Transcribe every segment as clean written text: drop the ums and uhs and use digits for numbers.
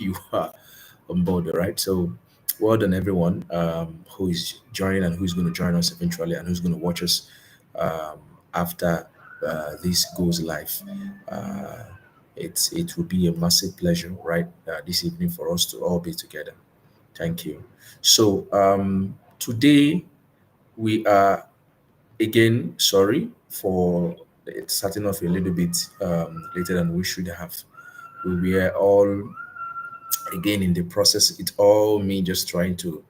you are on board, all right? So, well done, everyone who is joining and who's going to join us eventually and who's going to watch us after this goes live. Uh, it will be a massive pleasure, right, this evening for us to all be together. Thank you. So, today we are again sorry for it starting off a little bit later than we should have. We were all again in the process. It's all me just trying to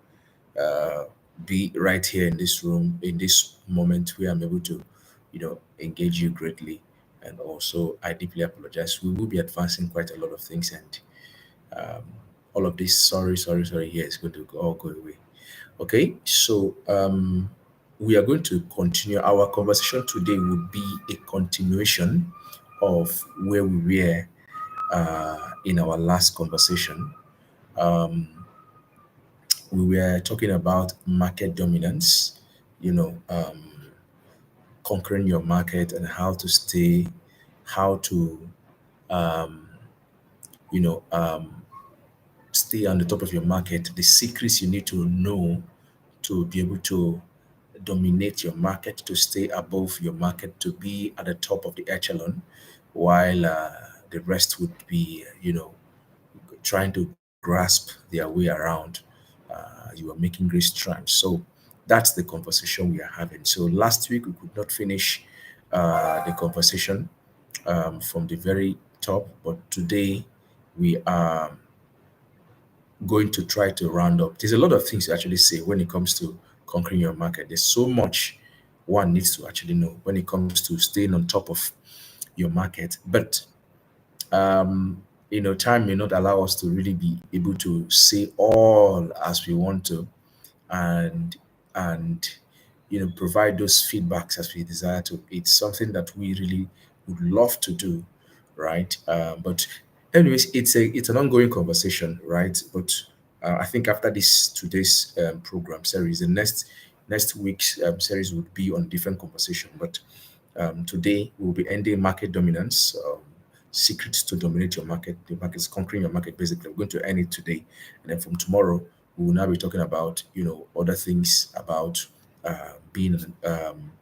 uh, be right here in this room in this moment where I'm able to, engage you greatly. And also, I deeply apologize. We will be advancing quite a lot of things, and um, all of this sorry here is going to all go away. Okay, so we are going to continue. Our conversation today would be a continuation of where we were in our last conversation. Um, we were talking about market dominance, you know, conquering your market and how to stay, how to, um, you know, um, stay on the top of your market, the secrets you need to know to be able to dominate your market, to stay above your market, to be at the top of the echelon, while the rest would be, trying to grasp their way around. You are making great strides. So that's the conversation we are having. So last week we could not finish the conversation from the very top, but today we are going to try to round up. There's a lot of things to actually say when it comes to conquering your market. There's so much one needs to actually know when it comes to staying on top of your market. But um, time may not allow us to really be able to say all as we want to, and provide those feedbacks as we desire to. It's something that we really would love to do, right? But anyways, it's an ongoing conversation, right? But I think after this today's program series, the next week's series would be on different conversation. But today we'll be ending market dominance. Secrets to dominate your market. The market is conquering your market. Basically, we're going to end it today, and then from tomorrow we will now be talking about other things about being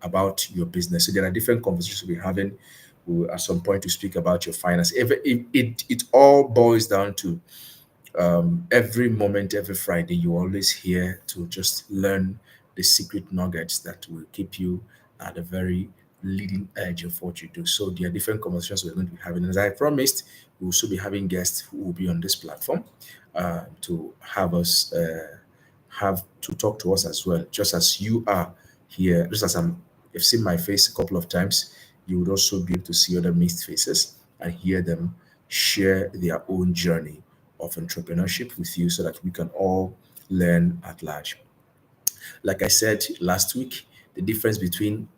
about your business. So there are different conversations we're having. We'll, at some point, to speak about your finance. It all boils down to every moment, every Friday, you always hear to just learn the secret nuggets that will keep you at the very leading edge of what you do. So there are different conversations we're going to be having. As I promised, we will also be having guests who will be on this platform to have us have to talk to us as well, just as you are here, just as you've seen my face a couple of times, you would also be able to see other mixed faces and hear them share their own journey of entrepreneurship with you so that we can all learn at large. Like I said last week, the difference between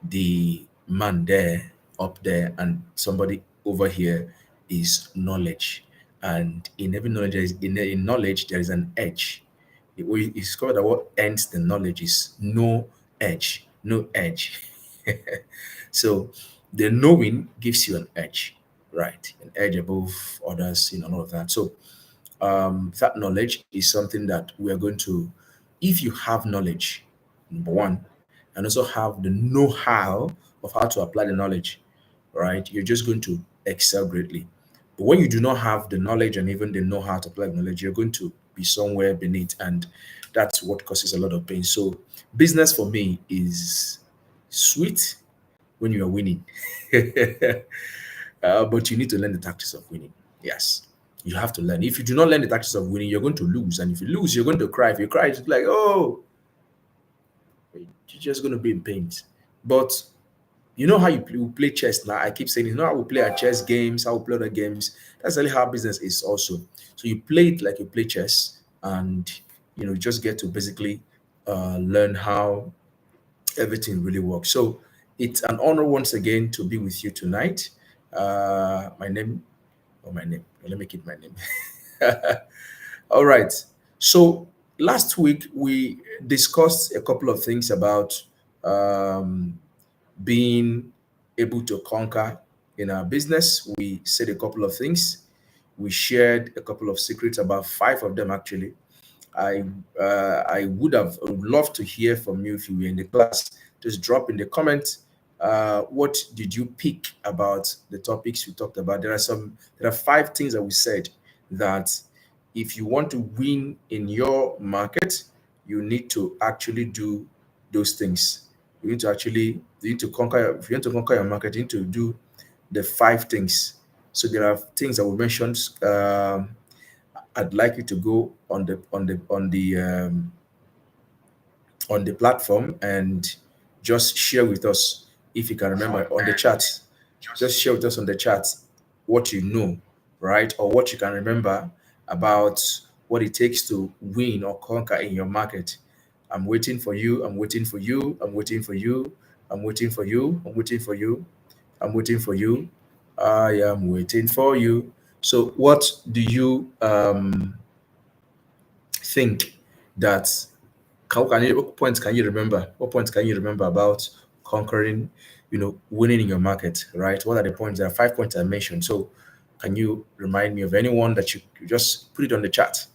the man there, up there, and somebody over here is knowledge. And in every knowledge, in knowledge, there is an edge. We discovered that what ends the knowledge is no edge, no edge. So the knowing gives you an edge, right? An edge above others, all of that. So that knowledge is something that we are going to, if you have knowledge, number one, and also have the know-how of how to apply the knowledge, right, you're just going to excel greatly. But when you do not have the knowledge and even the know-how to apply the knowledge, you're going to be somewhere beneath, and that's what causes a lot of pain. So business for me is sweet when you are winning. But you need to learn the tactics of winning. Yes, you have to learn. If you do not learn the tactics of winning, you're going to lose. And if you lose, you're going to cry. If you cry, it's like, oh, you're just going to be in pain. But you know how we play chess now? I keep saying, how we play our chess games, how we play other games. That's really how business is also. So you play it like you play chess, and you just get to basically learn how everything really works. So it's an honor once again to be with you tonight. My name, or my name, let me keep my name. All right. So last week we discussed a couple of things about um, being able to conquer in our business. We said a couple of things. We shared a couple of secrets, about five of them actually. I I would love to hear from you if you were in the class. Just drop in the comments. What did you pick about the topics we talked about? There are five things that we said that if you want to win in your market, you need to actually do those things. You need to conquer. If you want to conquer your market, you need to do the five things. So there are things that we mentioned. I'd like you to go on the platform and just share with us, if you can remember, on the chat. Just share with us on the chat what you know, right? Or what you can remember about what it takes to win or conquer in your market. I'm waiting for you. I'm waiting for you. I'm waiting for you. I'm waiting for you. I'm waiting for you. I'm waiting for you. I am waiting for you. So, what do you think that what points can you remember? What points can you remember about conquering, winning in your market, right? What are the points? There are 5 points I mentioned. So can you remind me of anyone that you just put it on the chat?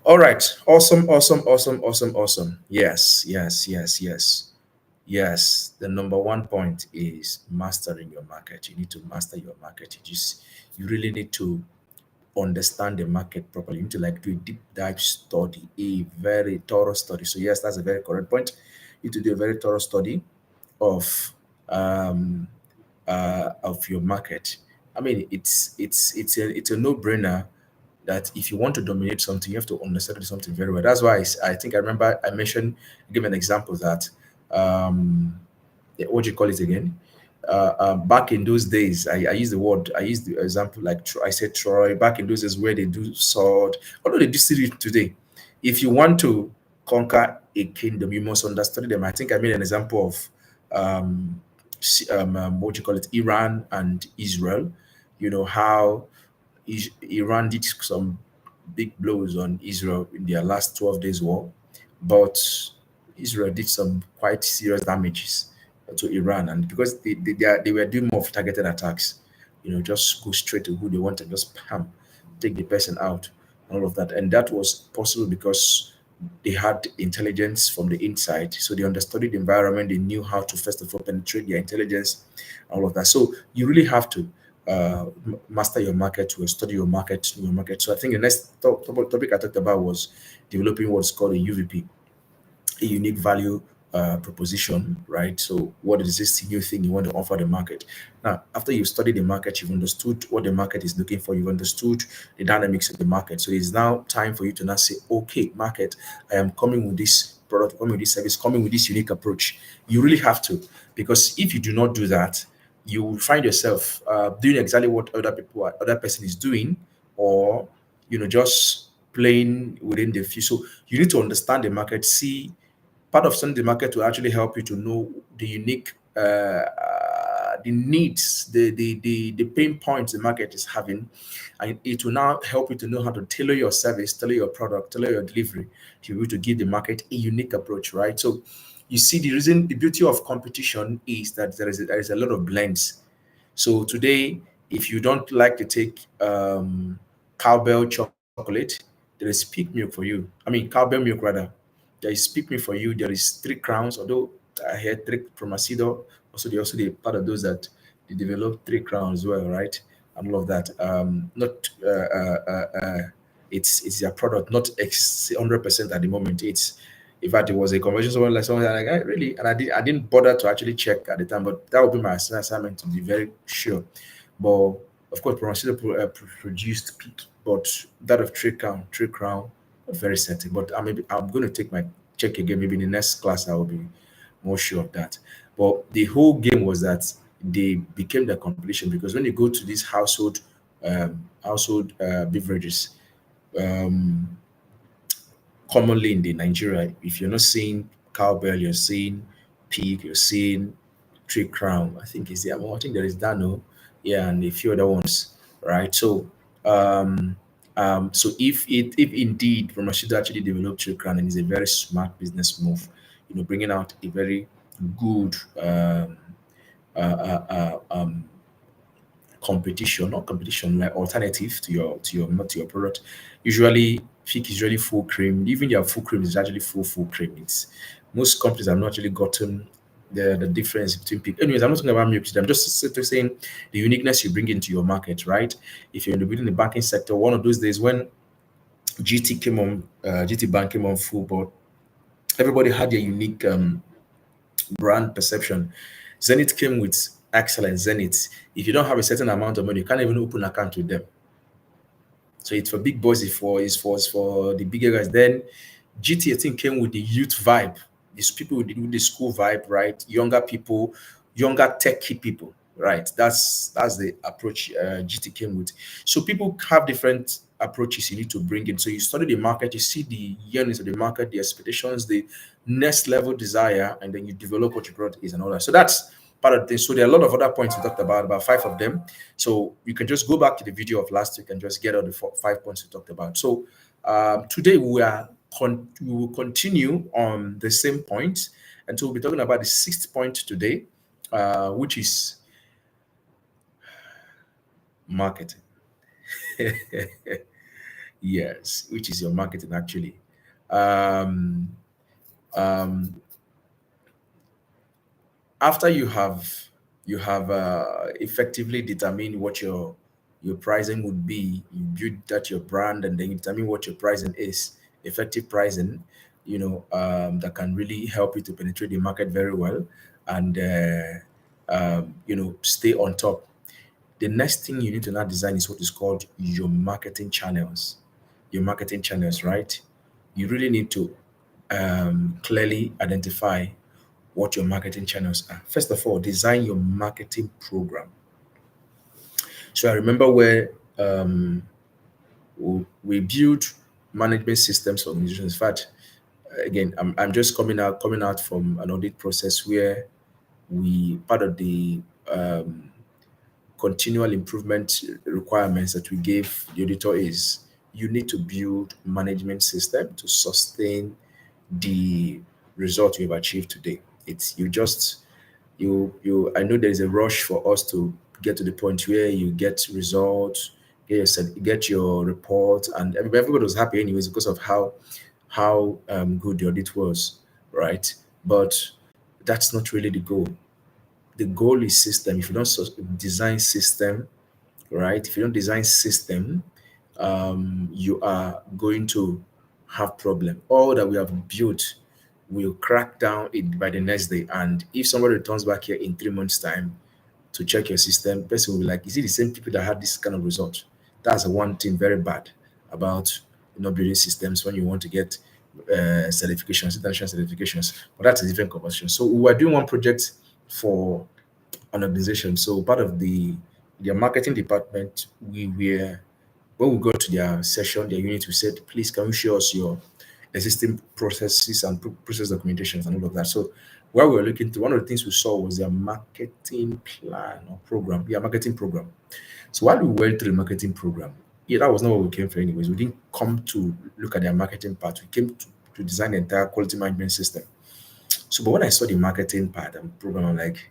All right. Awesome, awesome, awesome, awesome, awesome. Yes, yes, yes, yes. Yes, the number one point is mastering your market. You need to master your market. You really need to understand the market properly. You need to like do a deep dive study, a very thorough study. So yes, that's a very correct point. You need to do a very thorough study of um, of your market. I mean, it's a no-brainer that if you want to dominate something, you have to understand something very well. That's why I think I remember I mentioned, give an example that um, what do you call it again? Back in those days, I used the example like I said Troy. Back in those days where they do sword, although they do still do it today. If you want to conquer a kingdom, you must understand them. I think I made an example of what do you call it, Iran and Israel. You know how Iran did some big blows on Israel in their last 12 days war, but Israel did some quite serious damages to Iran. And because they were doing more of targeted attacks, just go straight to who they want and just pam, take the person out, and all of that. And that was possible because they had intelligence from the inside. So they understood the environment. They knew how to first of all penetrate their intelligence, all of that. So you really have to master your market, to study your market. So I think the next topic I talked about was developing what's called a UVP, a unique value proposition, right? So, what is this new thing you want to offer the market? Now, after you've studied the market, you've understood what the market is looking for, you've understood the dynamics of the market. So, it's now time for you to now say, okay, market, I am coming with this product, coming with this service, coming with this unique approach. You really have to, because if you do not do that, you will find yourself doing exactly what other person is doing, or just playing within the field. So you need to understand the market, see part of studying the market will actually help you to know the unique the needs, the pain points the market is having, and it will now help you to know how to tailor your service, tailor your product, tailor your delivery to be able to give the market a unique approach, right? So you see, the beauty of competition is that there is a lot of blends. So today, if you don't like to take cowbell chocolate, there is peak milk for you. I mean, cowbell milk rather. There is peak milk for you. There is Three Crowns, although I heard Three Promasido. Also they part of those that they develop Three Crowns as well, right? And all of that. Not it's their product, not 100% at the moment. It's in fact, it was a conversation someone like, really, and I didn't bother to actually check at the time, but that would be my assignment to be very sure. But of course, Promacedo produced peak, but that of Trade Crown, not very certain. But I'm going to take my check again. Maybe in the next class, I will be more sure of that. But the whole game was that they became the competition, because when you go to these household beverages, um, commonly in the Nigeria, if you're not seeing cowbell, you're seeing pig, you're seeing tree crown. I think is there. I think there is Dano, yeah, and a few other ones, right? So, so if indeed Romashida actually developed tree crown, and is a very smart business move, bringing out a very good uh, uh, uh, um, competition, not competition, like alternative to your not to your product. Usually, Peak is usually full cream. Even your full cream is actually full cream. It's most companies have not really gotten the difference between Peak. Anyways, I'm not talking about milk. I'm just saying the uniqueness you bring into your market, right? If you're within the banking sector, one of those days when GT Bank came on full board, everybody had their unique brand perception. Zenith came with excellence. Zenith, if you don't have a certain amount of money, you can't even open an account with them. So it's for big boys, it's for the bigger guys. Then GT18 came with the youth vibe. These people with the school vibe, right? Younger people, younger techie people, right? That's the approach GT came with. So people have different approaches you need to bring in. So you study the market, you see the yearnings of the market, the expectations, the next level desire, and then you develop what your product is and all that. So that's part of the thing. So there are a lot of other points we talked about five of them. So you can just go back to the video of last week and just get all the 5 points we talked about. So today we will continue on the same point, and so we'll be talking about the sixth point today, which is marketing. Yes, which is your marketing actually. Um, um, After you have effectively determined what your pricing would be, you build that your brand, and then you determine what your pricing is, effective pricing, that can really help you to penetrate the market very well, and stay on top. The next thing you need to now design is what is called your marketing channels. Your marketing channels, right? You really need to clearly identify what your marketing channels are. First of all, design your marketing program. So I remember where we build management systems for organizations. In fact, again, I'm just coming out from an audit process where we part of the continual improvement requirements that we gave the auditor is you need to build management system to sustain the result you've achieved today. It's you just you I know there's a rush for us to get to the point where you get results, get your report, and everybody was happy anyways because of how good the audit was, right? But that's not really the goal. The goal is system. If you don't design system, right? If you don't design system, you are going to have problem. All that we have built will crack down it by the next day. And if somebody returns back here in 3 months' time to check your system, person will be like, is it the same people that had this kind of result? That's the one thing very bad about building systems when you want to get certifications, international certifications. But that's a different conversation. So we were doing one project for an organization. So part of their marketing department, we were when we got to their session, their unit, we said, please can you show us your existing processes and process documentations and all of that. So while we were looking through, one of the things we saw was their marketing plan or program, their marketing program. So while we went through the marketing program, yeah, that was not what we came for anyways. We didn't come to look at their marketing part. We came to design the entire quality management system. So but when I saw the marketing part and program, I'm like,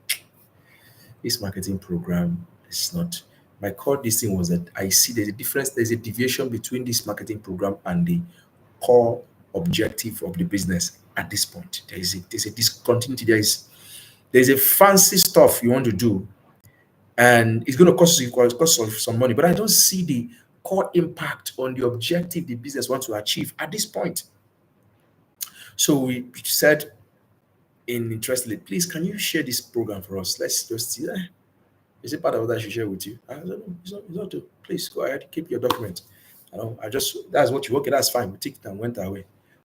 this marketing program is not my core. This thing was that I see there's a difference, there's a deviation between this marketing program and the core objective of the business at this point. There's a discontinuity. There's a fancy stuff you want to do, and it's going to cost you some money. But I don't see the core impact on the objective the business wants to achieve at this point. So we said, in interestingly, please can you share this program for us? Let's just see. Is it part of what I should share with you? I don't know. It's not to. Please go ahead, keep your document. I just that's what you okay, that's fine. We took it and went away.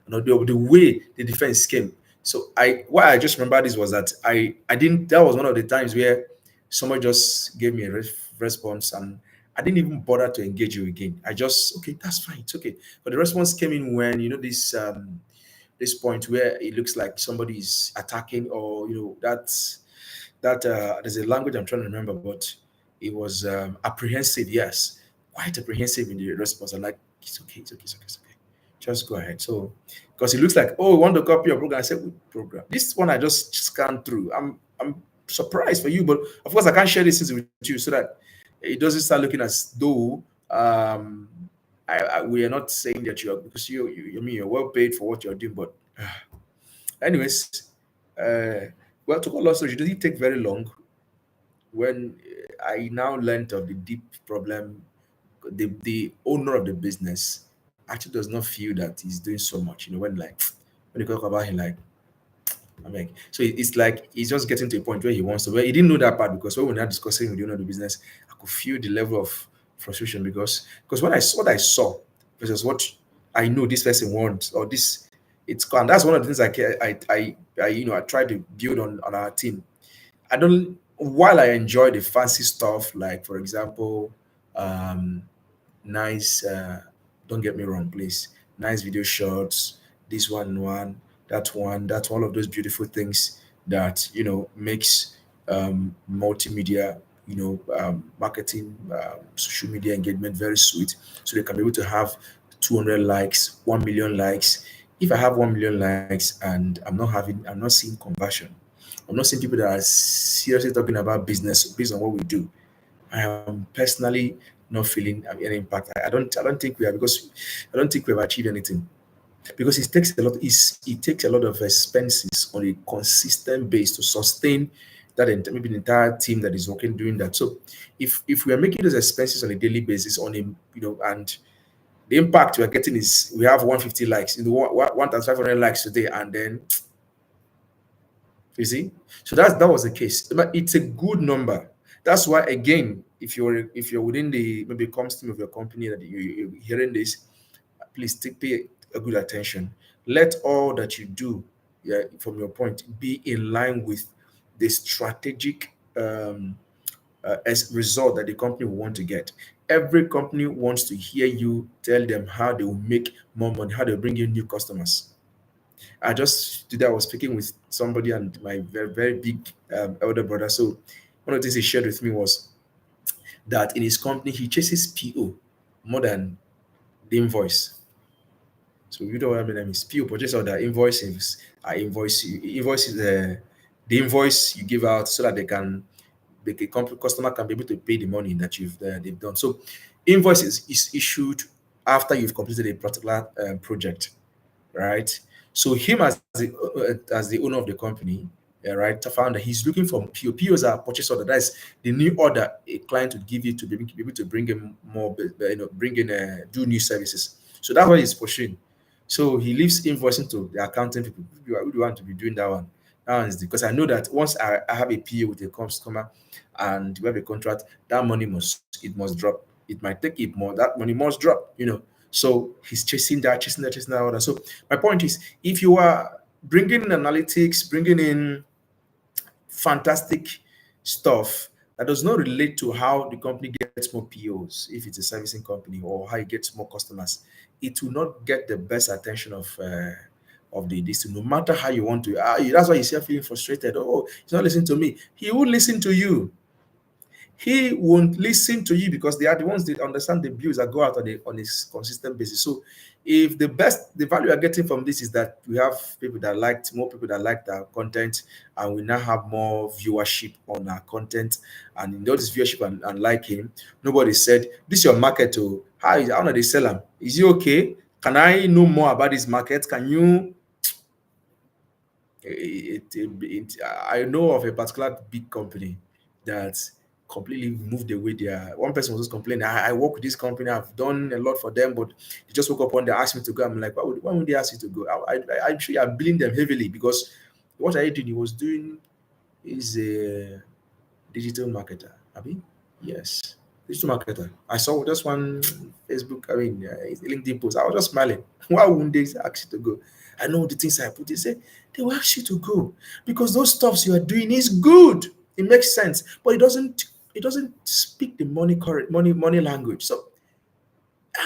The way the defense came. So why I just remember this was that I didn't that was one of the times where someone just gave me a response and I didn't even bother to engage you again. I just okay, that's fine, it's okay. But the response came in when this point where it looks like somebody is attacking, or that there's a language I'm trying to remember, but it was apprehensive. Yes, quite apprehensive in the response. I'm like, it's okay, it's okay, it's okay, it's okay. Just go ahead. So, because it looks like, oh, we want to copy your program. I said, "What program?" This one I just scanned through. I'm surprised for you, but of course I can't share this with you so that it doesn't start looking as though we are not saying that you are, because I mean, you're well paid for what you're doing. But anyways, uh, well, to call us, it didn't take very long when I now learned of the deep problem. The owner of the business actually does not feel that he's doing so much. When like when you talk about him, like I mean, so it's like he's just getting to a point where he wants to. Well, he didn't know that part, because when we were not discussing with the owner of the business, I could feel the level of frustration, because when I saw what I saw versus what I know this person wants, or this, and that's one of the things I try to build on our team. I don't While I enjoy the fancy stuff, like for example, um, nice. Don't get me wrong, please. Nice video shots. This one, that one of those beautiful things that makes multimedia, marketing, social media engagement very sweet. So they can be able to have 200 likes, 1 million likes. If I have 1 million likes and I'm not seeing conversion, I'm not seeing people that are seriously talking about business based on what we do. I am personally not feeling any impact. I don't think we are, because I don't think we have achieved anything, because it takes a lot of expenses on a consistent base to sustain maybe the entire team that is working doing that. So if we are making those expenses on a daily basis, and the impact we are getting is we have 150 likes, 1,500 likes today, and then you see, so that was the case. But it's a good number. That's why, again, if you're within the maybe comms team of your company that you're hearing this, please pay a good attention. Let all that you do, yeah, from your point, be in line with the strategic as result that the company will want to get. Every company wants to hear you tell them how they will make more money, how they bring in new customers. I just today I was speaking with somebody and my very very big elder brother. So one of the things he shared with me was that in his company he chases PO more than the invoice. So you know what I mean? I mean, PO, purchase order, invoices. I invoice you. Invoice is the invoice you give out so that the customer can be able to pay the money that they've done. So invoice is issued after you've completed a particular project, right? So him as the owner of the company, right, the founder, he's looking for PO. POs are purchase order. That's the new order a client would give you to be able to bring in more, bring in do new services. So that's what he's pushing. So he leaves invoicing to the accounting people. Who do you want to be doing that one? That one is because I know that once I have a PO with a customer and we have a contract, that money must drop. It might take it more. That money must drop. So he's chasing that order. So my point is, if you are bringing in analytics, bringing in fantastic stuff that does not relate to how the company gets more POs, if it's a servicing company, or how it gets more customers, it will not get the best attention of the this. No matter how you want to, that's why you see feeling frustrated. Oh, he's not listening to me. He will listen to you. He won't listen to you because they are the ones that understand the views that go out on a consistent basis. So if the value you're getting from this is that we have more people that liked our content, and we now have more viewership on our content, and in all this viewership and liking, nobody said, this is your market. Oh, how do they sell them? Is it okay? Can I know more about this market? Can you I know of a particular big company that completely moved away their. One person was just complaining, I work with this company, I've done a lot for them, but they just woke up one day, asked me to go. I'm like, why would they ask you to go? I'm sure you're billing them heavily, because what are you doing? He was doing is a digital marketer. Abi? Yes. Digital marketer. I saw just one Facebook, LinkedIn post. I was just smiling. Why wouldn't they ask you to go? I know the things I put. They say they will ask you to go because those stuffs you are doing is good. It makes sense, but it doesn't speak the money language. So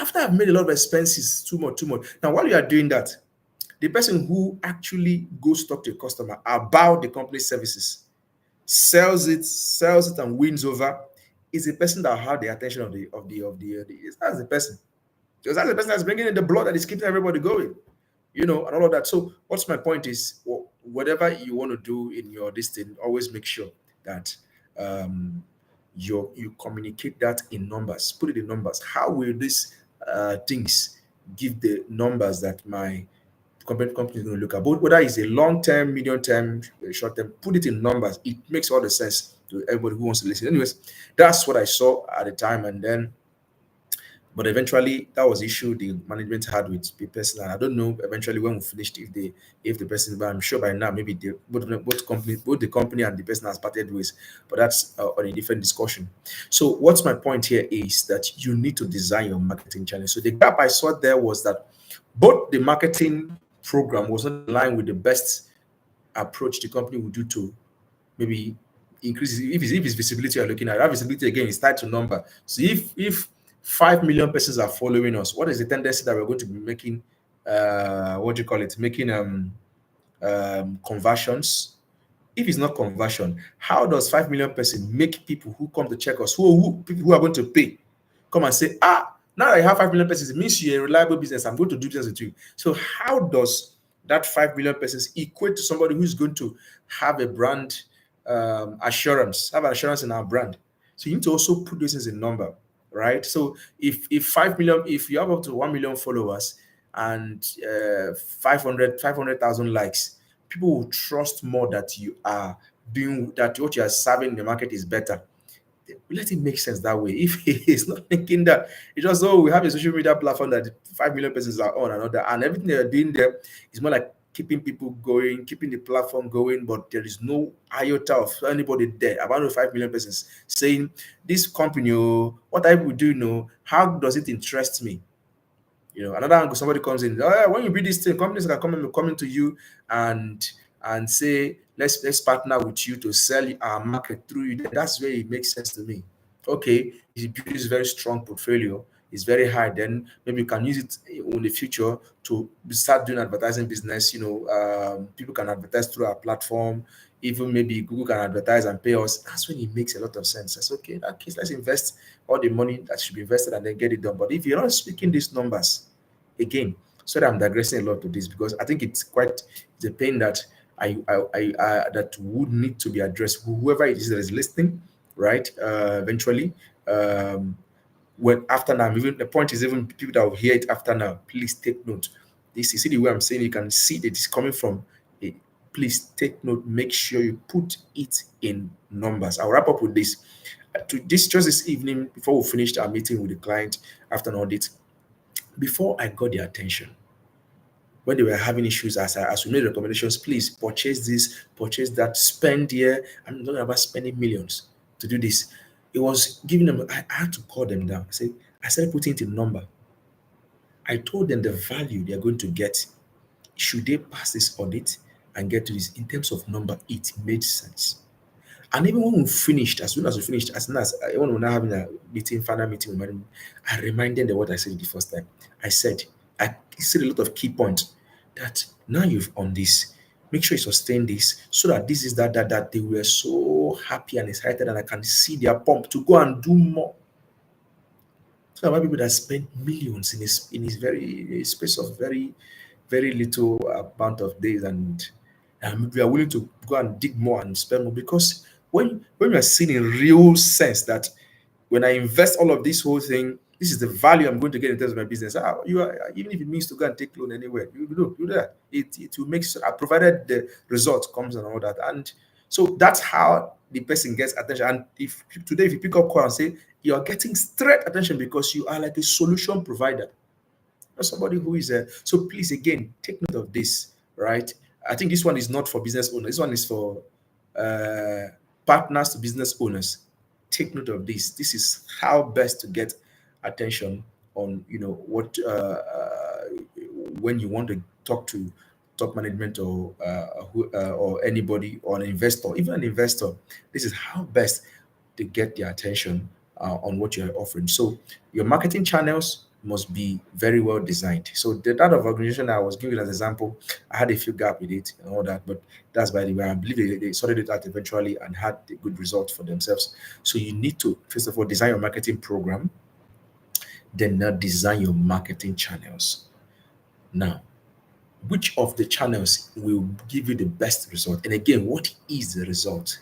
after I've made a lot of expenses, too much. Now while you are doing that, the person who actually goes talk to a customer about the company's services, sells it and wins over, is the person that had the attention that's the person. Because that's the person that's bringing in the blood that is keeping everybody going, and all of that. So what's my point is, whatever you want to do in your this thing, always make sure that um you communicate that in numbers, put it in numbers. How will these things give the numbers that my company is going to look at? Both whether it's a long term, medium term, short term, put it in numbers. It makes all the sense to everybody who wants to listen. Anyways, that's what I saw at the time, and then but eventually, that was the issue the management had with the person. And I don't know eventually when we finished if the person, but I'm sure by now maybe both the company and the person has parted ways. But that's on a different discussion. So what's my point here is that you need to design your marketing channel. So the gap I saw there was that both the marketing program was not in line with the best approach the company would do to maybe increase if it's visibility you're looking at. That visibility again is tied to number. So if 5 million persons are following us, what is the tendency that we're going to be making what do you call it, making conversions? If it's not conversion, how does 5 million person make people who come to check us, who people who are going to pay, come and say, now that I have 5 million persons, it means you're a reliable business. I'm going to do business with you. So how does that 5 million persons equate to somebody who's going to have a brand assurance, have an assurance in our brand? So you need to also put this as a number, right? So if 5 million, if you have up to 1 million followers and 500,000 likes, people will trust more that you are doing that, what you are serving in the market is better. Let it make sense that way. If he's not thinking that, it's just, oh, we have a social media platform that 5 million persons are on and all that, and everything they're doing there is more like keeping people going, keeping the platform going, but there is no iota of anybody there about the 5 million persons saying, this company, oh, what I would do, how does it interest me? Another angle, somebody comes in, oh, yeah, when you build this thing, companies can come into you and say, let's partner with you to sell our market through you. That's where it makes sense to me. Okay, if you build this very strong portfolio, it's very high, then maybe you can use it in the future to start doing advertising business. People can advertise through our platform. Even maybe Google can advertise and pay us. That's when it makes a lot of sense. That's okay. In that case, let's invest all the money that should be invested and then get it done. But if you're not speaking these numbers, again, sorry, I'm digressing a lot to this because I think it's a pain that that would need to be addressed. Whoever it is that is listening, right? Eventually, um, when after now, even the point is, even people that will hear it after now, please take note. This, you see the way I'm saying, you can see that it's coming from. Please take note. Make sure you put it in numbers. I'll wrap up with this. To this just this evening before we finished our meeting with the client after an audit, before I got their attention, when they were having issues, as we made recommendations, please purchase this, purchase that, spend here. I'm not talking about spending millions to do this. It was giving them, I had to call them down. I started putting it in number. I told them the value they're going to get should they pass this audit and get to this in terms of number. It made sense. And even when we finished, as soon as we finished, as soon as when we were now having a meeting, final meeting with management, I reminded them what I said the first time. I said a lot of key points that now you've on this, make sure you sustain this so that this is that they were so happy and excited, and I can see their pump to go and do more. So there are people that spend millions in his very a space of very little amount of days, and we are willing to go and dig more and spend more because when we are seeing in real sense that when I invest all of this whole thing, this is the value I'm going to get in terms of my business. You are, even if it means to go and take loan anywhere, you do that. It will make sure, provided the result comes and all that. And so that's how the person gets attention. And if today, if you pick up call and say you are getting straight attention because you are like a solution provider, not somebody who is a. So please, again, take note of this, right? I think this one is not for business owners. This one is for uh, partners to business owners. Take note of this. This is how best to get attention on, what when you want to talk to top management or anybody or an investor, even an investor. This is how best to get their attention on what you're offering. So your marketing channels must be very well designed. So the type of organization I was giving as an example, I had a few gap with it and all that, but that's by the way. I believe they sorted it out eventually and had a good result for themselves. So you need to first of all design your marketing program, then now design your marketing channels. Now, which of the channels will give you the best result? And again, what is the result?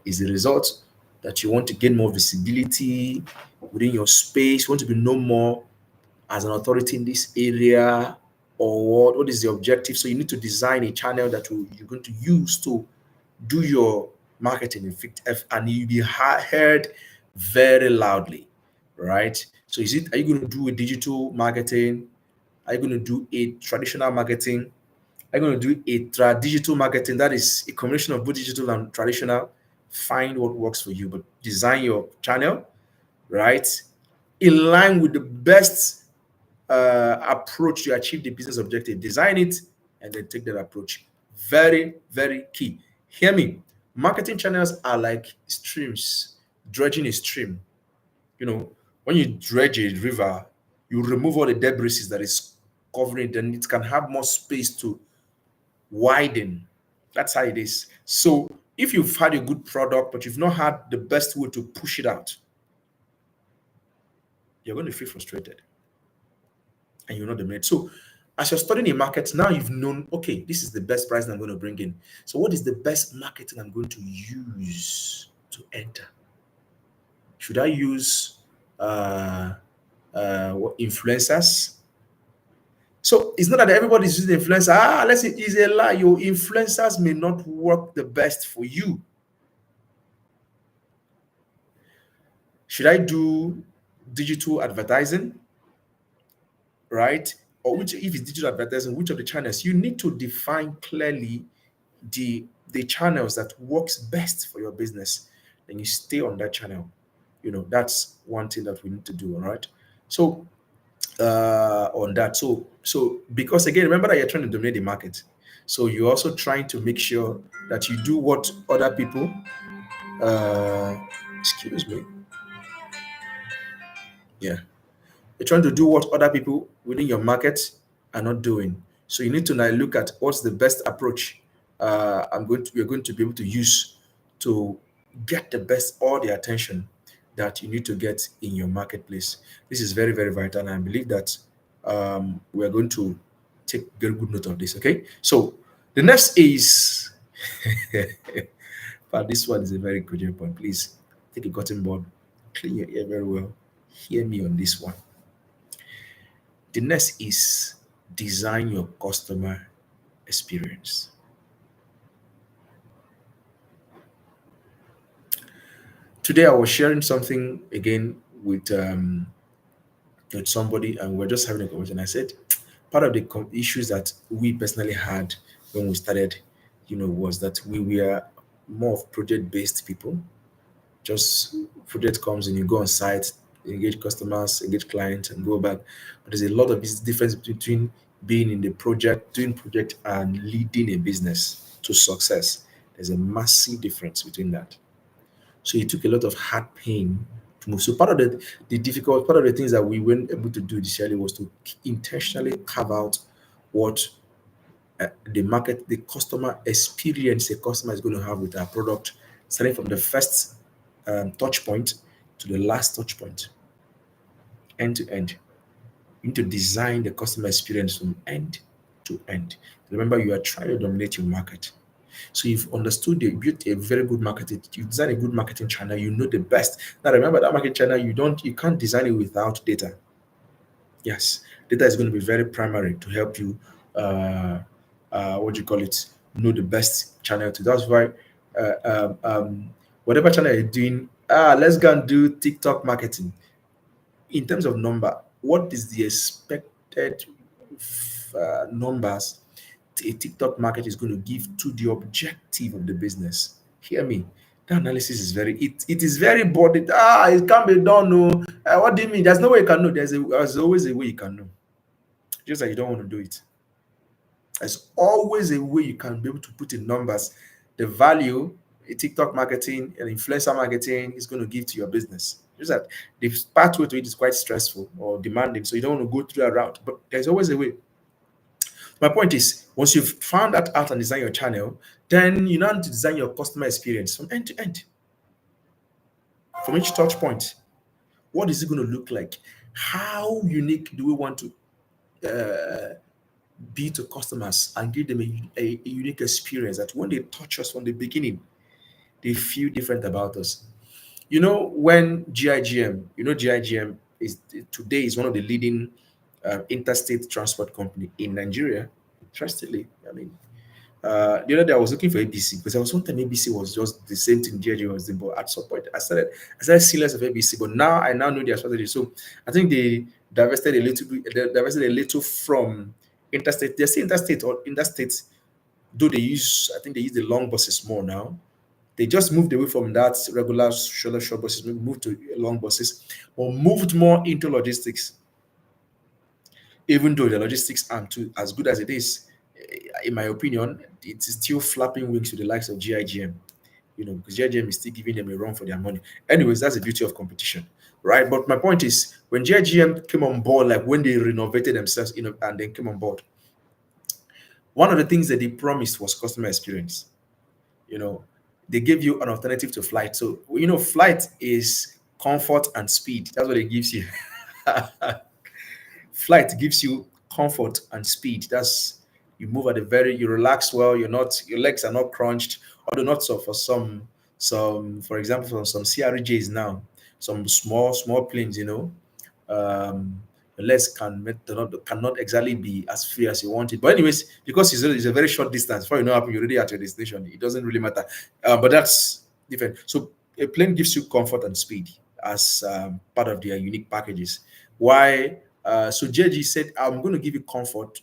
Is the result that you want to gain more visibility within your space, you want to be known more as an authority in this area, or what is the objective? So you need to design a channel that you're going to use to do your marketing effective, and you'll be heard very loudly, right? So are you going to do a digital marketing? Are you going to do a traditional marketing? Are you going to do a digital marketing that is a combination of both digital and traditional? Find what works for you, but design your channel, right? In line with the best approach to achieve the business objective. Design it and then take that approach. Very, very key. Hear me. Marketing channels are like streams, dredging a stream. You know, when you dredge a river, you remove all the debris that is covering it, then it can have more space to widen. That's how it is. So if you've had a good product, but you've not had the best way to push it out, you're going to feel frustrated and you're not dominate. So as you're studying a market, now you've known, okay, this is the best price that I'm going to bring in. So what is the best marketing I'm going to use to enter? Should I use influencers? So it's not that everybody's using influencer. Let's say it's a lie. Your influencers may not work the best for you. Should I do digital advertising? Right? Or which, if it's digital advertising, which of the channels? You need to define clearly the channels that works best for your business. Then you stay on that channel. That's one thing that we need to do. All right. So on that. So because again, remember that you're trying to dominate the market. So you're also trying to make sure that you do what other people uh excuse me. Yeah. You're trying to do what other people within your market are not doing. So you need to now look at what's the best approach you're going to be able to use to get the best all the attention that you need to get in your marketplace. This is very, very vital, and I believe that we're going to take very good note of this. Okay, so the next is, but this one is a very good point. Please take a cotton board, clean your ear very well. Hear me on this one. The next is design your customer experience. Today, I was sharing something again with somebody, and we're just having a conversation. I said, part of the issues that we personally had when we started, was that we were more of project-based people. Just project comes and you go on site, engage customers, engage clients, and go back. But there's a lot of this difference between being in the project, doing project, and leading a business to success. There's a massive difference between that. So it took a lot of hard pain to move. So part of part of the things that we weren't able to do this year was to intentionally carve out what the customer experience the customer is going to have with our product, starting from the first touch point to the last touch point, end to end. You need to design the customer experience from end to end. Remember, you are trying to dominate your market. So you've understood, you built a very good marketing, you design a good marketing channel, you know the best. Now remember that marketing channel, you can't design it without data. Yes, data is going to be very primary to help you what do you call it, know the best channel to. That's why whatever channel you're doing, let's go and do TikTok marketing. In terms of number, what is the expected numbers a TikTok market is going to give to the objective of the business? Hear me. The analysis is it is very broad. It can't be done. No. What do you mean? There's no way you can know. There's always a way you can know. Just like you don't want to do it. There's always a way you can be able to put in numbers the value a TikTok marketing and influencer marketing is going to give to your business. Just that the pathway to it is quite stressful or demanding, so you don't want to go through that route. But there's always a way. My point is, once you've found that out and designed your channel, then you now need to design your customer experience from end to end, from each touch point. What is it going to look like? How unique do we want to be to customers and give them a unique experience that when they touch us from the beginning, they feel different about us? when GIGM, GIGM is today is one of the leading interstate transport company in Nigeria. Interestingly, I mean, the other day I was looking for ABC because I was one time ABC was just the same thing GIGM was doing, but at some point I started seeing less of ABC, but now I now know their strategy. So I think they divested a little from interstate. They're still interstate or interstate, though I think they use the long buses more now. They just moved away from that regular shoulder short buses, maybe moved to long buses, or moved more into logistics, even though the logistics aren't too as good as it is. In my opinion, it's still flapping wings to the likes of GIGM, because GIGM is still giving them a run for their money. Anyways, that's the beauty of competition, right? But my point is, when GIGM came on board, like when they renovated themselves, and then came on board, one of the things that they promised was customer experience. you know they give you an alternative to flight. So flight is comfort and speed. That's what it gives you. Flight gives you comfort and speed. That's You move at a very, you relax well. Your legs are not crunched, although not so for for example, for some CRJs now, some small planes, the legs cannot exactly be as free as you want it. But anyways, because it's a very short distance, before you know, you're already at your destination. It doesn't really matter. But that's different. So a plane gives you comfort and speed as part of their unique packages. Why? So JG said, I'm going to give you comfort,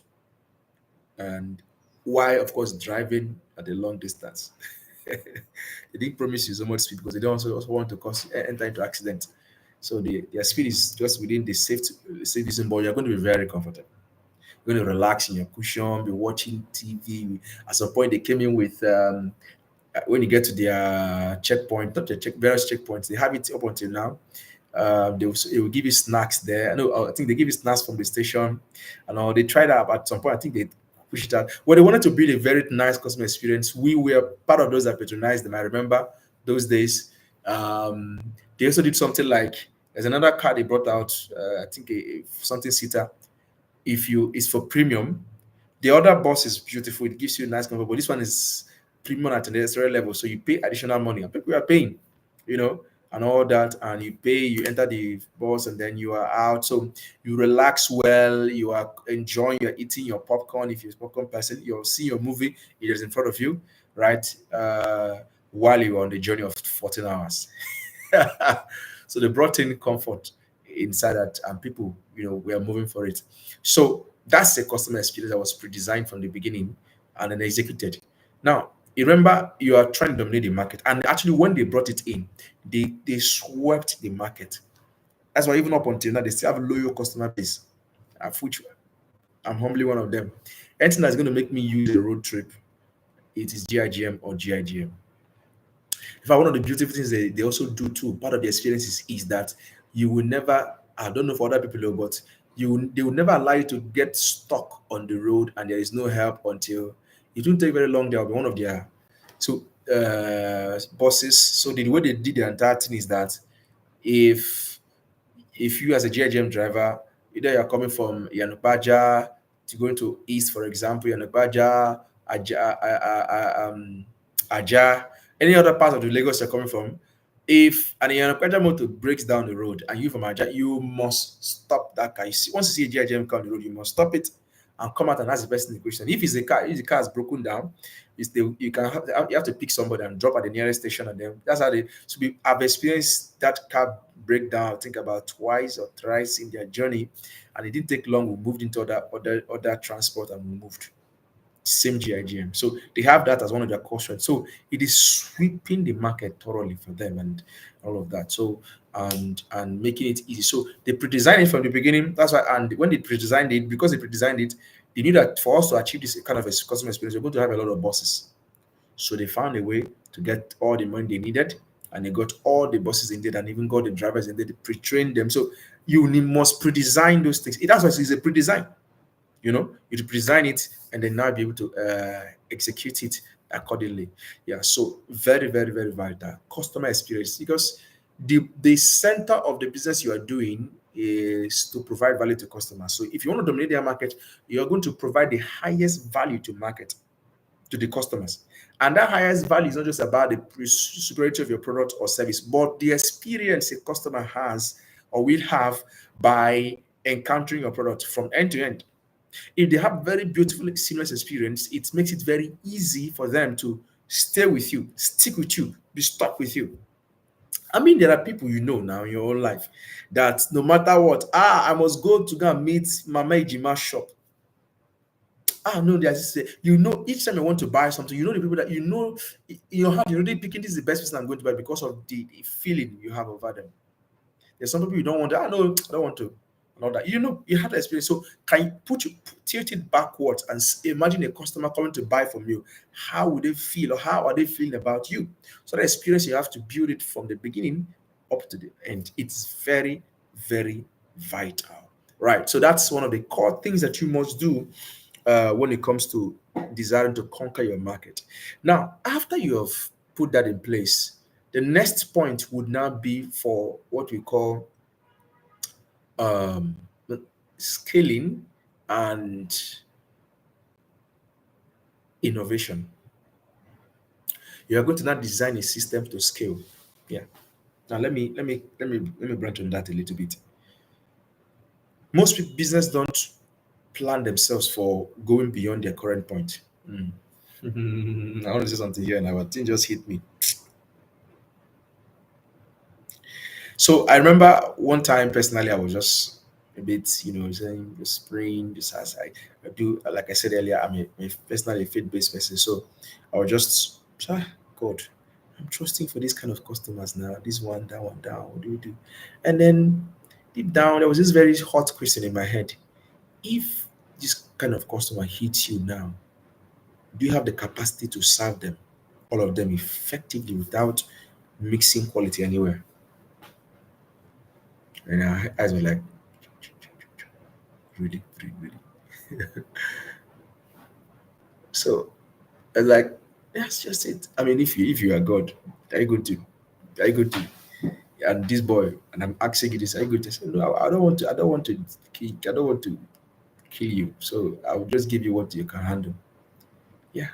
and why, of course, driving at a long distance. They didn't promise you so much speed because they don't also want to enter into accident. So their speed is just within the safe distance, but you're going to be very comfortable. You're going to relax in your cushion, be watching TV. At some point, they came in with when you get to their checkpoint, not the various checkpoints, they have it up until now. They will give you snacks there. I think they give you snacks from the station, and all. They tried that at some point. I think they pushed it out. Well, they wanted to build a very nice customer experience. We were part of those that patronized them. I remember those days. They also did something like there's another car they brought out. I think something seater. If you It's for premium. The other bus is beautiful. It gives you a nice comfort, but this one is premium at an necessary level. So you pay additional money. And people are paying, you know, and all that. And you enter the bus, and then you are out. So you relax well. You are enjoying. You're eating your popcorn. If you're a popcorn person, you're seeing your movie. It is in front of you, right? While you're on the journey of 14 hours. So they brought in comfort inside that, and people, were moving for it. So that's a customer experience that was pre-designed from the beginning and then executed. Now, you remember, you are trying to dominate the market, and actually, when they brought it in, they swept the market. That's why even up until now, they still have a loyal customer base, of which I'm humbly one of them. Anything that's going to make me use a road trip, it is GIGM or GIGM. In fact, one of the beautiful things they also do too, part of the experiences, is that you will never, I don't know for other people, but they will never allow you to get stuck on the road and there is no help until it won't take very long. There will be one of their so bosses. So the way they did the entire thing is that if you as a GIGM driver, either you're coming from Yanupaja to going to East, for example, Yanupaja, Aja, any other part of the Lagos you're coming from, if an Yanupaja motor breaks down the road and you from Aja, you must stop that car. Once you see a GIGM car on the road, you must stop it and come out and ask the person the question. If the car is broken down, you have to pick somebody and drop at the nearest station, and then that's how they. I've experienced that car breakdown, I think about twice or thrice in their journey, and it didn't take long. We moved into other transport, and we moved. Same GIGM. So they have that as one of their core strengths. So it is sweeping the market thoroughly for them and all of that. So and making it easy. So they pre-designed it from the beginning. That's why. And when they pre-designed it, because they pre-designed it, they knew that for us to achieve this kind of a customer experience, we're going to have a lot of buses. So they found a way to get all the money they needed, and they got all the buses in there, and even got the drivers in there. They pre-trained them. So must pre-design those things. That's why it's a pre-design. You design it and then now be able to execute it accordingly. Yeah, so very, very, very vital customer experience, because the center of the business you are doing is to provide value to customers. So if you want to dominate their market, you're going to provide the highest value to market to the customers. And that highest value is not just about the superiority of your product or service, but the experience a customer has or will have by encountering your product from end to end. If they have very beautiful, seamless experience, it makes it very easy for them to stay with you, stick with you, be stuck with you. I mean, there are people you know now in your own life that no matter what, I must go to go and meet Mama Ejima shop. No, there's this, you know, each time you want to buy something, you know the people that you know in your heart, you're already picking this is the best person I'm going to buy because of the feeling you have over them. There's some people you don't want to, no, I don't want to. And all that. You know, you have the experience. So can you tilt it backwards and imagine a customer coming to buy from you? How would they feel or how are they feeling about you? So the experience you have to build it from the beginning up to the end. It's very, very vital. Right. So that's one of the core things that you must do when it comes to desiring to conquer your market. Now, after you have put that in place, the next point would now be for what we call um, scaling and innovation. You are going to now design a system to scale. Yeah. Now let me branch on that a little bit. Most business don't plan themselves for going beyond their current point. Mm. I want to say something here now, but thing just hit me. So I remember one time personally, I was just a bit, saying just praying, just as I do, like I said earlier, I'm a personally faith-based person. So I was just, God, I'm trusting for this kind of customers now. This one, that one, down. What do we do? And then deep down, there was this very hot question in my head. If this kind of customer hits you now, do you have the capacity to serve them, all of them effectively without mixing quality anywhere? And our eyes were like, really, really, really. So I was like, that's just it. I mean, if you are God, are you going to are you going to and this boy and I'm asking you this, are you going to say no? I don't want to kill you. So I will just give you what you can handle. Yeah.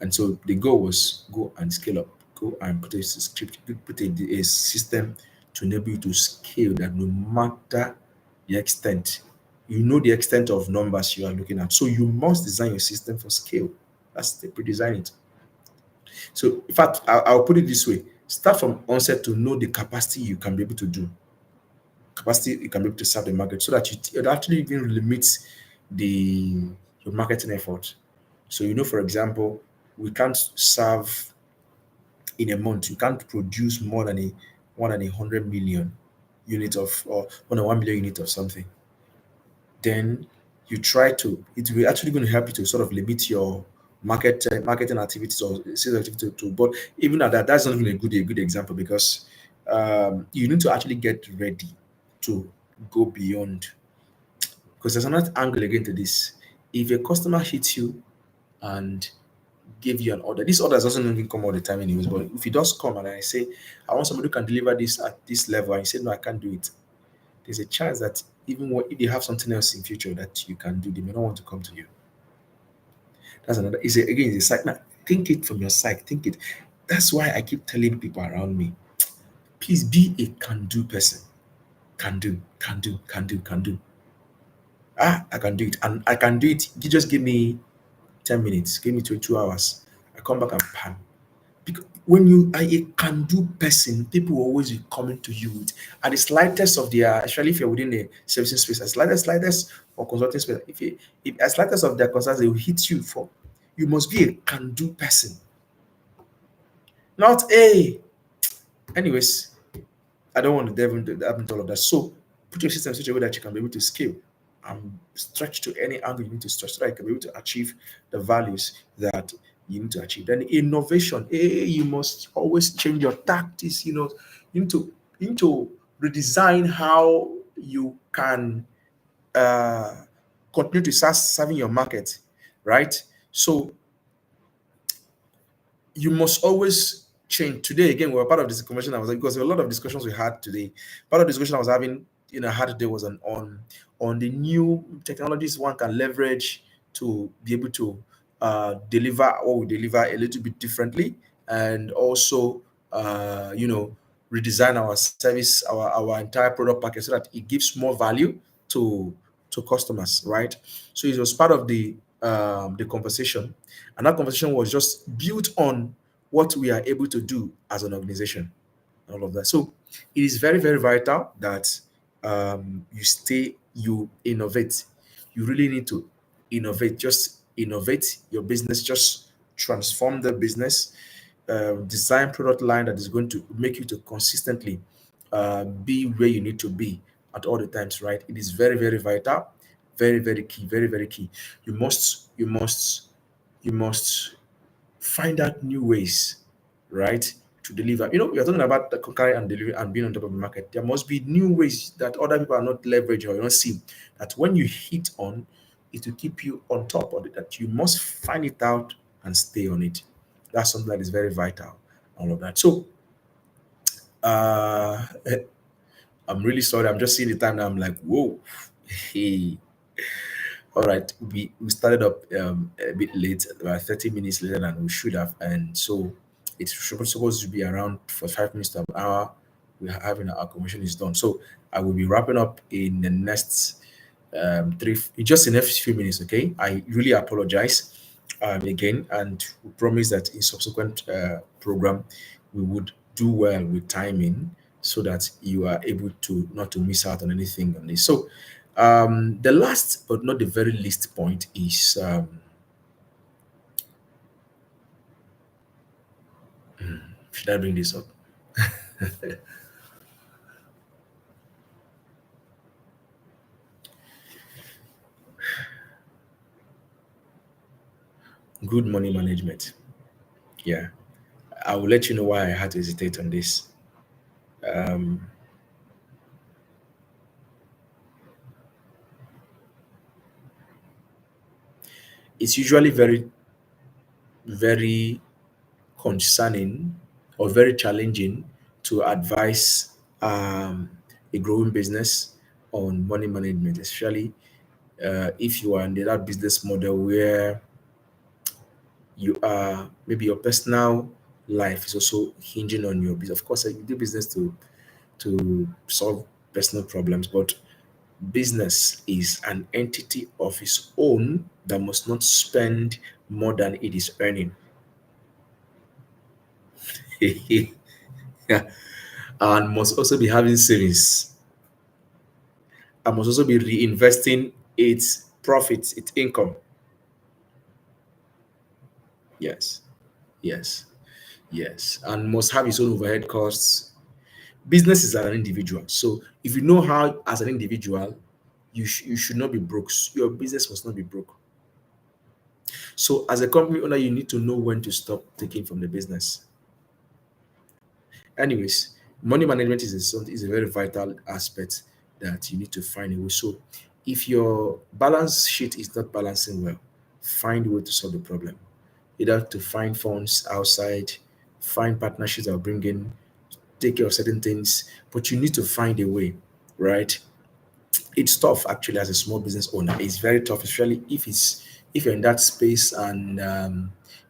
And so the goal was go and scale up, go and put a script, put a system to enable you to scale that no matter the extent, you know the extent of numbers you are looking at. So you must design your system for scale. That's the pre-design it. So in fact, I'll put it this way: start from onset to know the capacity you can be able to do, capacity you can be able to serve the market, so that it actually even limits the your marketing effort. So for example, we can't serve in a month. You can't produce more than 100 million unit of or more than 1 million unit of something. Then you try to. It will actually going to help you to sort of limit your marketing activities or sales activity to. But even at that, that's not even a good example because you need to actually get ready to go beyond. Because there's another angle again to this. If a customer hits you and give you an order. This order doesn't even come all the time anyways, but if it does come and I say, I want somebody who can deliver this at this level, and you say, no, I can't do it, there's a chance that even if they have something else in future that you can do, they may not want to come to you. That's another, again, it's a side. Now, think it from your side. Think it. That's why I keep telling people around me, please be a can-do person. Can do, can do, can do, can do. I can do it. And I can do it. You just give me 10 minutes, give me 2 hours. I come back and bam. Because when you are a can-do person, people will always be coming to you with at the slightest of their, especially if you're within the servicing space, as slightest or consulting space, if as slightest of their concerns, they will hit you for. You must be a can-do person, not a. Anyways, I don't want to delve into all of that. So put your system in such a way that you can be able to scale and stretch to any angle you need to stretch so that you can be able to achieve the values that you need to achieve. Then innovation, you must always change your tactics. You need to redesign how you can uh, continue to start serving your market, right? So you must always change. Today, again, we were part of this conversation. I was like, because there were a lot of discussions we had today. Part of the discussion I was having, had today was on the new technologies one can leverage to be able to deliver what we deliver a little bit differently, and also redesign our service, our entire product package, so that it gives more value to customers, right? So it was part of the conversation, and that conversation was just built on what we are able to do as an organization, all of that. So it is very, very vital that you innovate. You really need to innovate. Just innovate your business. Just transform the business. Design product line that is going to make you to consistently be where you need to be at all the times. Right? It is very, very vital. Very, very key. Very, very key. You must find out new ways, right, to deliver. You're talking about the conquering and delivery and being on top of the market. There must be new ways that other people are not leveraging or you don't see, that when you hit on, it will keep you on top of it, that you must find it out and stay on it. That's something that is very vital, all of that. So, uh, I'm really sorry. I'm just seeing the time now. I'm like, whoa. Hey, all right, we started up a bit late, about 30 minutes later than we should have, and so it's supposed to be around for 5 minutes to an hour. We're having our commission is done, so I will be wrapping up in the next just in the next few minutes. Okay, I really apologize again, and we promise that in subsequent program we would do well with timing, so that you are able to not to miss out on anything on this. So the last but not the very least point is should I bring this up? Good money management. Yeah, I will let you know why I had to hesitate on this. Um, it's usually very, very concerning or very challenging to advise a growing business on money management, especially if you are in that business model where you are maybe your personal life is also hinging on your business. Of course, you do business to solve personal problems, but business is an entity of its own that must not spend more than it is earning. Yeah. And must also be having savings, and must also be reinvesting its profits, its income. Yes, yes, yes. And must have its own overhead costs. Business is an individual. So if you know how, as an individual, you should not be broke. Your business must not be broke. So as a company owner, you need to know when to stop taking from the business. Anyways, money management is a very vital aspect that you need to find a way. So if your balance sheet is not balancing well, find a way to solve the problem. Either to find funds outside, find partnerships that will bring in, take care of certain things, but you need to find a way, right? It's tough actually as a small business owner. It's very tough, especially if you're in that space, and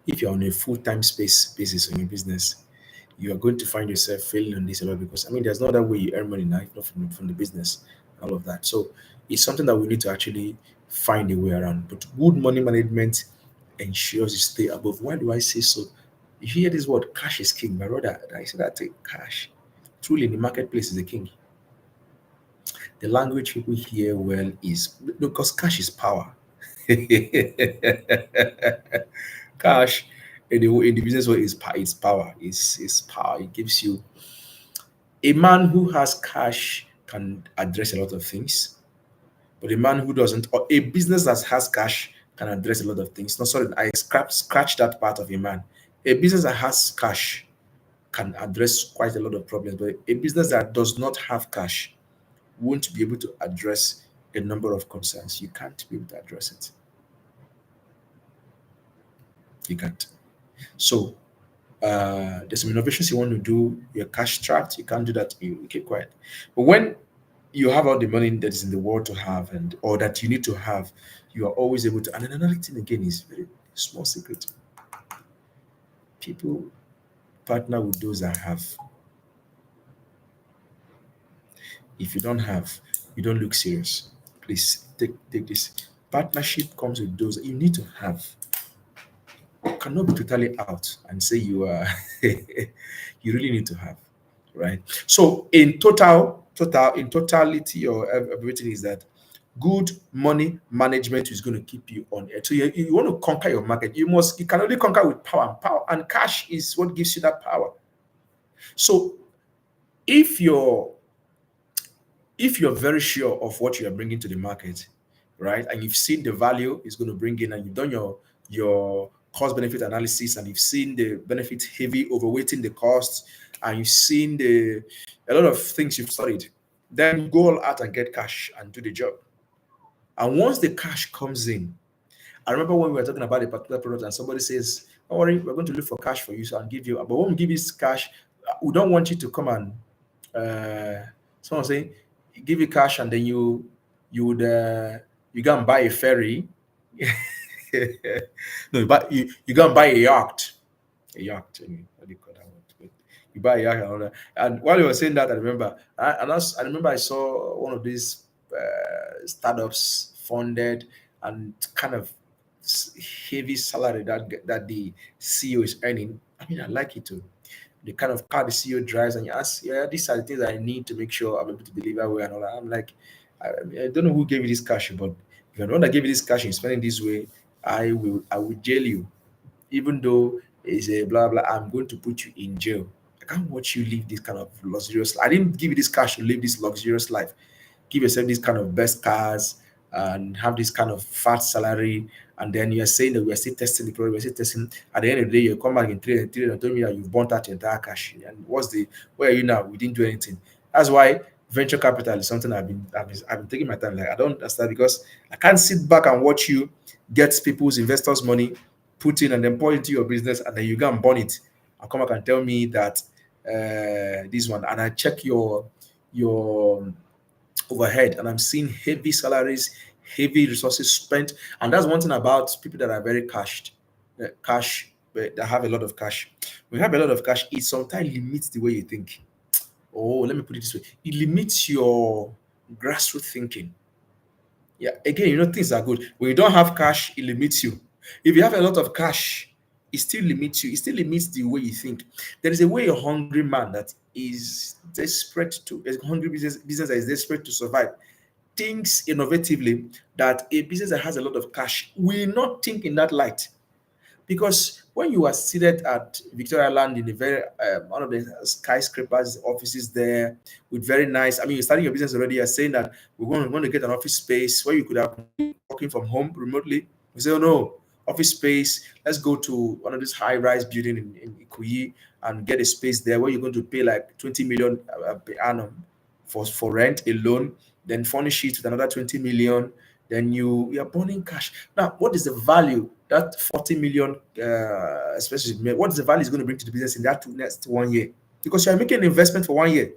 if you're on a full-time space basis on your business, you are going to find yourself failing on this a lot, because I mean there's no other way you earn money now if not from the business, all of that. So it's something that we need to actually find a way around. But good money management ensures you stay above. Why do I say so? You hear this word, cash is king, my brother. I say that cash truly in the marketplace is the king. The language people hear well is because cash is power. Cash in the business world is power. Is power. It gives you a man who has cash can address a lot of things, but a man who doesn't, or a business that has cash can address a lot of things. No, sorry, I scratch that part of a man. A business that has cash can address quite a lot of problems, but a business that does not have cash won't be able to address a number of concerns. You can't be able to address it. You can't. So there's some innovations you want to do. You're cash strapped. You can't do that. You keep quiet. But when you have all the money that is in the world to have, and or that you need to have, you are always able to. And then another thing again is very small secret. People partner with those that have. If you don't have, you don't look serious. Please take this. Partnership comes with those you need to have. You cannot be totally out and say you are. You really need to have, right? So in totality, or everything is that good money management is going to keep you on air. So you want to conquer your market. You can only conquer with power, and power and cash is what gives you that power. So if you're if you're very sure of what you are bringing to the market, right, and you've seen the value it's going to bring in, and you've done your cost benefit analysis, and you've seen the benefit heavy overweighting the costs, and you've seen the a lot of things you've studied, then go all out and get cash and do the job. And once the cash comes in, I remember when we were talking about a particular product and somebody says, "Don't worry, we're going to look for cash for you, so I'll give you." But when we give you this cash, we don't want you to come and someone say, give you cash and then you go and buy a ferry. No, but you go and buy a yacht. A yacht. I mean, what do you call that one? But you buy a yacht and all that. And while you were saying that, I remember, I remember I saw one of these startups funded and kind of heavy salary that the CEO is earning. I mean, I like it too. The kind of car the CEO drives, and you ask, yeah, these are the things I need to make sure I'm able to deliver well and all that. I'm like, I don't know who gave you this cash, but if you're the one that gave you this cash and you're spending this way, I will jail you. Even though it's a blah blah, I'm going to put you in jail. I can't watch you live this kind of luxurious. I didn't give you this cash to live this luxurious life. Give yourself this kind of best cars and have this kind of fat salary, and then you're saying that we're still testing the product, we're still testing. At the end of the day, you come back in three and tell me that you've burnt out your entire cash. And where are you now? We didn't do anything. That's why venture capital is something I've been taking my time. Like, I don't understand, because I can't sit back and watch you get people's investors' money, put in and then pour into your business, and then you go and burn it and come back and tell me that this one. And I check your overhead, and I'm seeing heavy salaries, heavy resources spent. And that's one thing about people that are very that have a lot of cash. When you have a lot of cash, it sometimes limits the way you think. Oh, let me put it this way: it limits your grassroots thinking. Yeah, again, things are good. When you don't have cash, it limits you. If you have a lot of cash, it still limits you. It still limits the way you think. There is a way a hungry man that is desperate to, a hungry business that is desperate to survive, thinks innovatively, that a business that has a lot of cash will not think in that light. Because when you are seated at Victoria Land in a very one of the skyscrapers offices there with very nice, I mean, you're starting your business already. You're saying that we want to get an office space where you could have working from home remotely. We say, oh no, office space. Let's go to one of these high-rise building in Ikoyi and get a space there where you're going to pay like 20 million per annum for rent alone. Then furnish it with another 20 million. Then you're burning cash. Now, what is the value that 40 million, especially, what is the value is going to bring to the business in that next 1 year? Because you're making an investment for 1 year.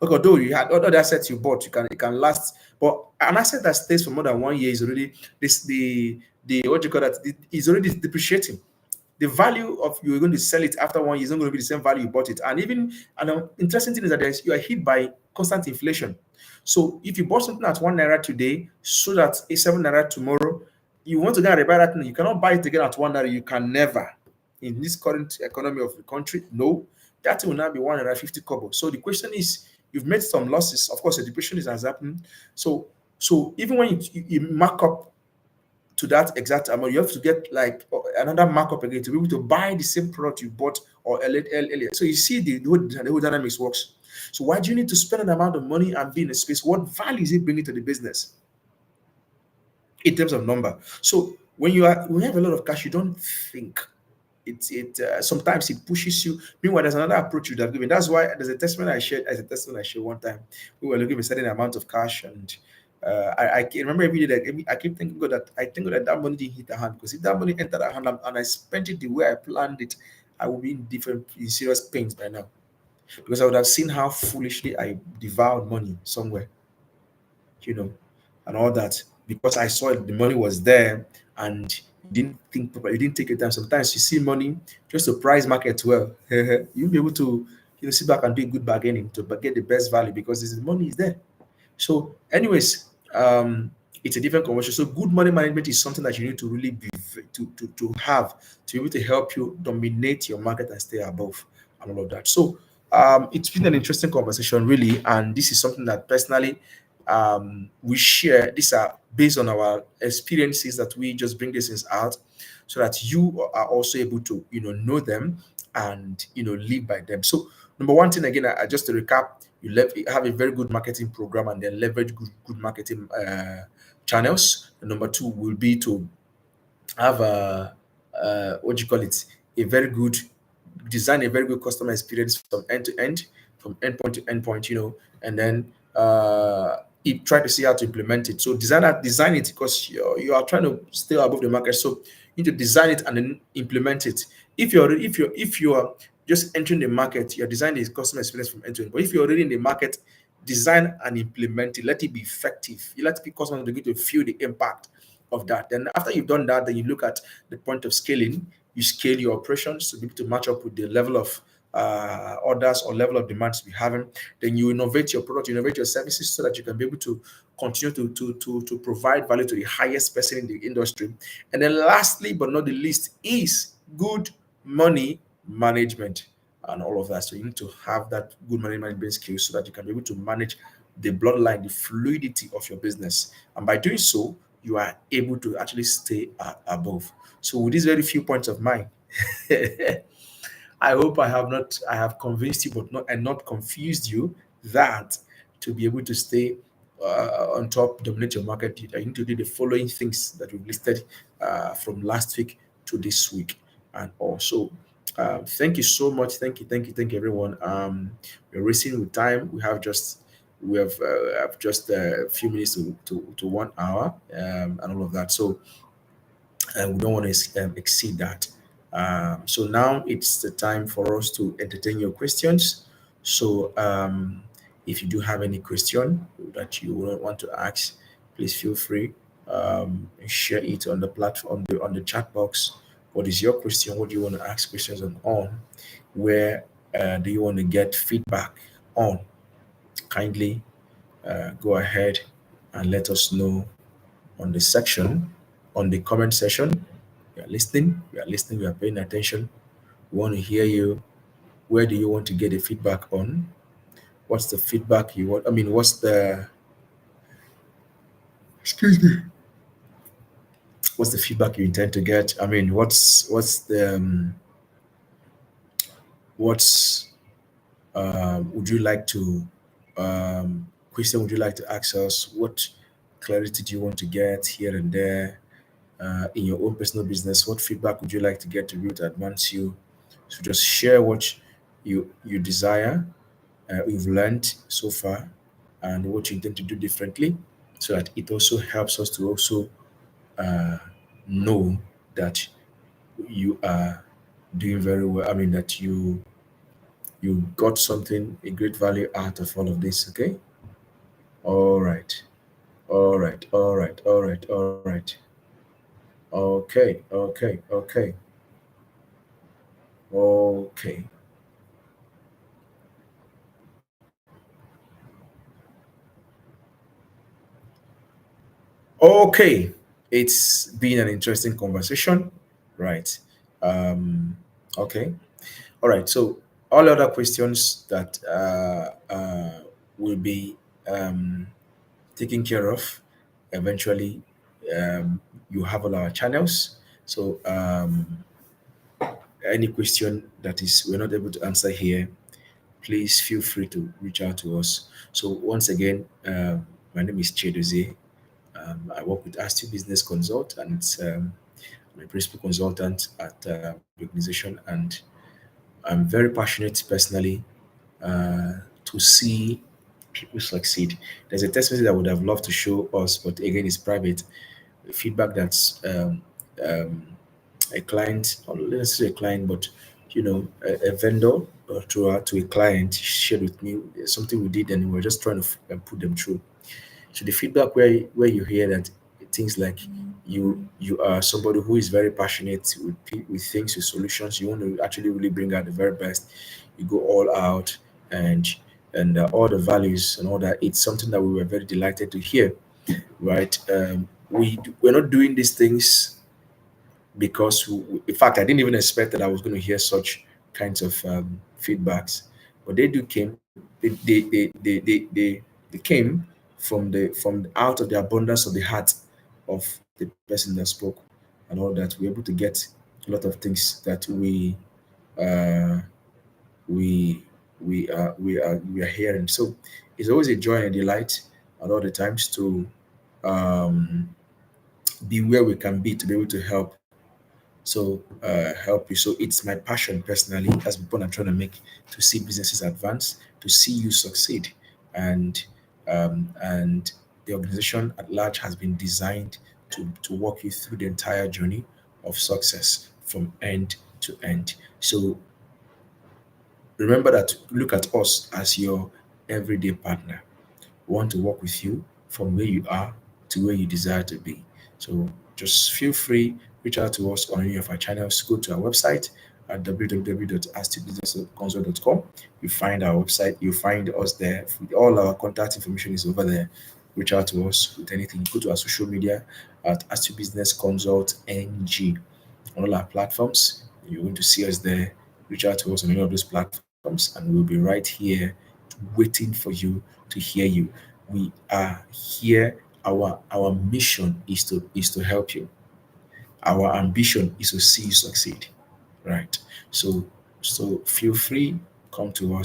Look, although you had other assets you bought, it can last. But an asset that stays for more than 1 year is already this the what do you call that? It is already depreciating. The value of you're going to sell it after 1 year is not going to be the same value you bought it. And even an interesting thing is that you are hit by constant inflation. So if you bought something at 1 naira today, so that it's 7 naira tomorrow, you want to get a buy that thing, you cannot buy it again at 1 naira. You can never. In this current economy of the country, no, that will now be 150 kobo. So the question is, you've made some losses. Of course, the depreciation has happened. So even when you mark up to that exact amount, you have to get like another markup again to be able to buy the same product you bought or earlier. So you see the whole dynamics works. So why do you need to spend an amount of money and be in a space? What value is it bringing to the business in terms of number? So when you have a lot of cash, you don't think. It sometimes it pushes you. Meanwhile, there's another approach you'd have given. That's why there's a testament I shared. As a testament I shared one time, we were looking for a certain amount of cash, and I can remember every day that I keep thinking God that I think God that money didn't hit the hand, because if that money entered the hand and I spent it the way I planned it, I would be in serious pains by now, because I would have seen how foolishly I devoured money somewhere. you know, and all that, because I saw the money was there and you didn't think properly, you didn't take your time. Sometimes you see money just to price market well, you'll be able to, sit back and do good bargaining to get the best value because the money is there. So, anyways, it's a different conversation. So, good money management is something that you need to really be to have to be able to help you dominate your market and stay above and all of that. So, it's been an interesting conversation, really, and this is something that personally we share. These are based on our experiences that we just bring these things out, so that you are also able to know them and live by them. So, number one thing again, just to recap, have a very good marketing program and then leverage good marketing channels. And number two will be to have a what do you call it, a very good design, a very good customer experience from end to end, from endpoint to endpoint, and then try to see how to implement it. So design it because you are trying to stay above the market. So you need to design it and then implement it. If you are just entering the market, you're designing the customer experience from end to end. But if you're already in the market, design and implement it. Let it be effective. You let the customer begin to feel the impact of that. Then after you've done that, then you look at the point of scaling. You scale your operations to be able to match up with the level of orders or level of demands we're having. Then you innovate your product, innovate your services so that you can be able to continue to provide value to the highest person in the industry. And then lastly, but not the least, is good money management and all of that. So you need to have that good money management skills so that you can be able to manage the bloodline, the fluidity of your business. And by doing so, you are able to actually stay above. So with these very few points of mine, I hope I have convinced you, but not and not confused you that to be able to stay on top, dominate your market, you need to do the following things that we've listed from last week to this week, and also. Thank you so much. Thank you, everyone. We're racing with time. We have just a few minutes to 1 hour and all of that. So and we don't want to exceed that. So now it's the time for us to entertain your questions. So if you do have any question that you would want to ask, please feel free, share it on the platform, on the chat box. What is your question? What do you want to ask questions on? Where do you want to get feedback on? Kindly go ahead and let us know on the section, on the comment section. We are paying attention. We want to hear you. Where do you want to get the feedback on? What's the feedback you want? I mean, what's the feedback you intend to get? I mean, what's would you like to question would you like to ask us? What clarity do you want to get here and there in your own personal business? What feedback would you like to get to be able to advance you? So just share what you desire, you've learned so far, and what you intend to do differently, so that it also helps us to also uh, know that you are doing very well. I mean that you got something, a great value out of all of this. Okay. All right. All right. All right. All right. All right. Okay. Okay. Okay. Okay. Okay, it's been an interesting conversation, right? Um, okay, all right. So all other questions that will be taken care of eventually. You have all our channels. So any question that is we're not able to answer here, please feel free to reach out to us. So once again, my name is Chedozie. I work with Astro Business Consult, and I'm a principal consultant at the organization. And I'm very passionate personally to see people succeed. There's a test message I would have loved to show us, but again, it's private. Feedback that's a client, or let's say a client, but a vendor to a client shared with me something we did, and we were just trying to put them through. So the feedback where you hear that things like you are somebody who is very passionate with with things, with solutions, you want to actually really bring out the very best, you go all out, and all the values and all that. It's something that we were very delighted to hear, right? We're not doing these things because in fact I didn't even expect that I was going to hear such kinds of feedbacks, but they do came. They came from out of the abundance of the heart of the person that spoke, and all that. We're able to get a lot of things that uh, we are hearing. So it's always a joy and delight at all the times to um, be where we can be, to be able to help you. So it's my passion personally. That's the point I'm trying to make, to see businesses advance, to see you succeed, and and the organization at large has been designed to walk you through the entire journey of success from end to end. So remember that, look at us as your everyday partner. We want to work with you from where you are to where you desire to be. So just feel free, reach out to us on any of our channels. Go to our website at www.astbusinessconsult.com. You find our website, you find us there. All our contact information is over there. Reach out to us with anything. Go to our social media at Astu Business Consult NG on all our platforms. You're going to see us there. Reach out to us on any of those platforms, and we'll be right here waiting for you to hear you. We are here. Our mission is to help you. Our ambition is to see you succeed. Right. So feel free, come to us.